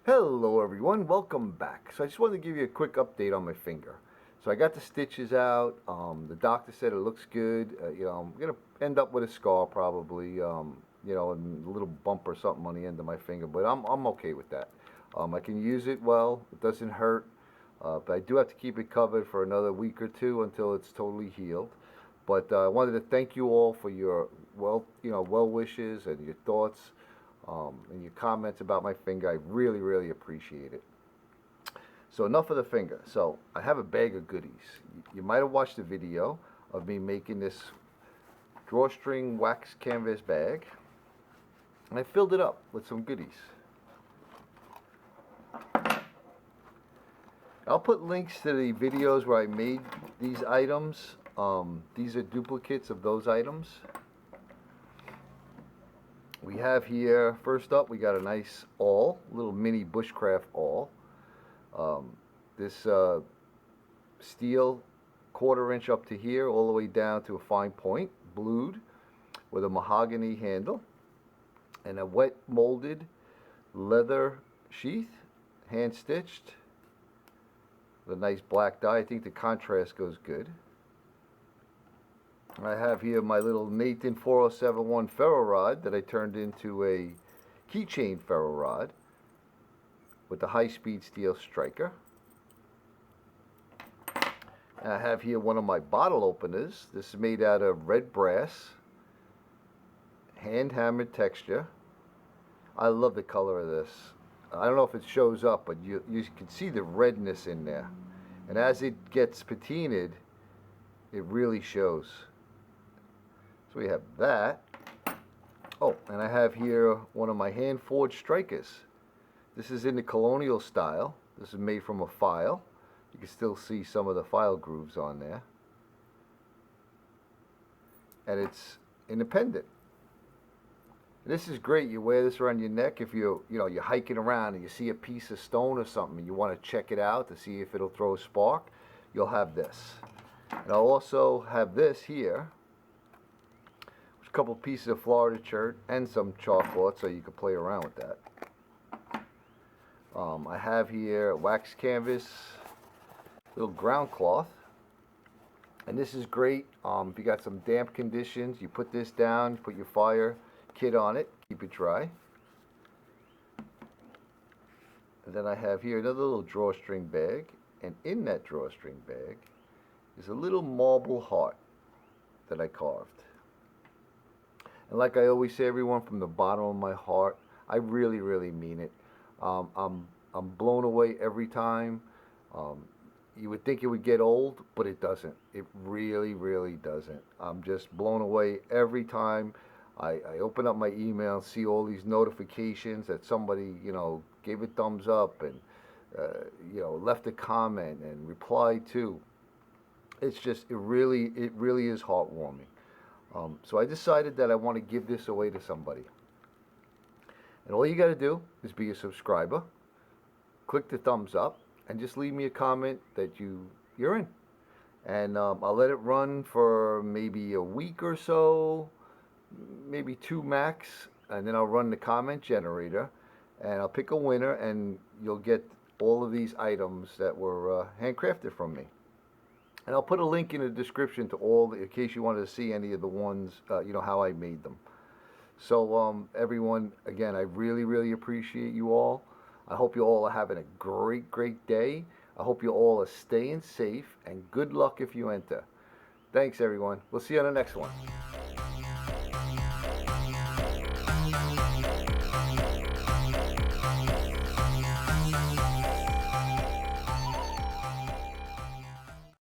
Hello everyone, welcome back. So I just wanted to give you a quick update on my finger. So I got the stitches out. The doctor said it looks good. I'm gonna end up with a scar probably. And a little bump or something on the end of my finger, but I'm okay with that. I can use it well. It doesn't hurt, but I do have to keep it covered for another week or two until it's totally healed. But I wanted to thank you all for your well wishes and your thoughts. And your comments about my finger. I really, really appreciate it. So enough of the finger. So I have a bag of goodies. You might have watched the video of me making this drawstring wax canvas bag. And I filled it up with some goodies. I'll put links to the videos where I made these items. These are duplicates of those items. We have here, first up, we got a nice awl, little mini bushcraft awl. This steel 1/4 inch up to here, all the way down to a fine point, blued, with a mahogany handle, and a wet molded leather sheath, hand stitched, with a nice black dye. I think the contrast goes good. I have here my little Nathan 4071 ferro rod that I turned into a keychain ferro rod with the high-speed steel striker. And I have here one of my bottle openers. This is made out of red brass, hand-hammered texture. I love the color of this. I don't know if it shows up, but you can see the redness in there. And as it gets patinaed, it really shows. So we have that. Oh, and I have here one of my hand-forged strikers. This is in the colonial style. This is made from a file. You can still see some of the file grooves on there. And it's in a pendant. This is great. You wear this around your neck if you're hiking around and you see a piece of stone or something and you want to check it out to see if it'll throw a spark. You'll have this. And I'll also have this here. A couple pieces of Florida chert and some chalkboard so you can play around with that. I have here wax canvas, little ground cloth, and this is great. If you got some damp conditions, you put this down, you put your fire kit on it, keep it dry. And then I have here another little drawstring bag, and in that drawstring bag is a little marble heart that I carved. And like I always say, everyone, from the bottom of my heart, I really, really mean it. I'm blown away every time. You would think it would get old, but it doesn't. It really, really doesn't. I'm just blown away every time I open up my email and see all these notifications that somebody, gave a thumbs up and, left a comment and replied to. It's just, it really is heartwarming. So I decided that I want to give this away to somebody. And all you got to do is be a subscriber, click the thumbs up, and just leave me a comment that you're in. And I'll let it run for maybe a week or so, maybe 2 max, and then I'll run the comment generator, and I'll pick a winner, and you'll get all of these items that were handcrafted from me. And I'll put a link in the description to all, in case you wanted to see any of the ones, how I made them. So, everyone, again, I really, really appreciate you all. I hope you all are having a great, great day. I hope you all are staying safe, and good luck if you enter. Thanks, everyone. We'll see you on the next one.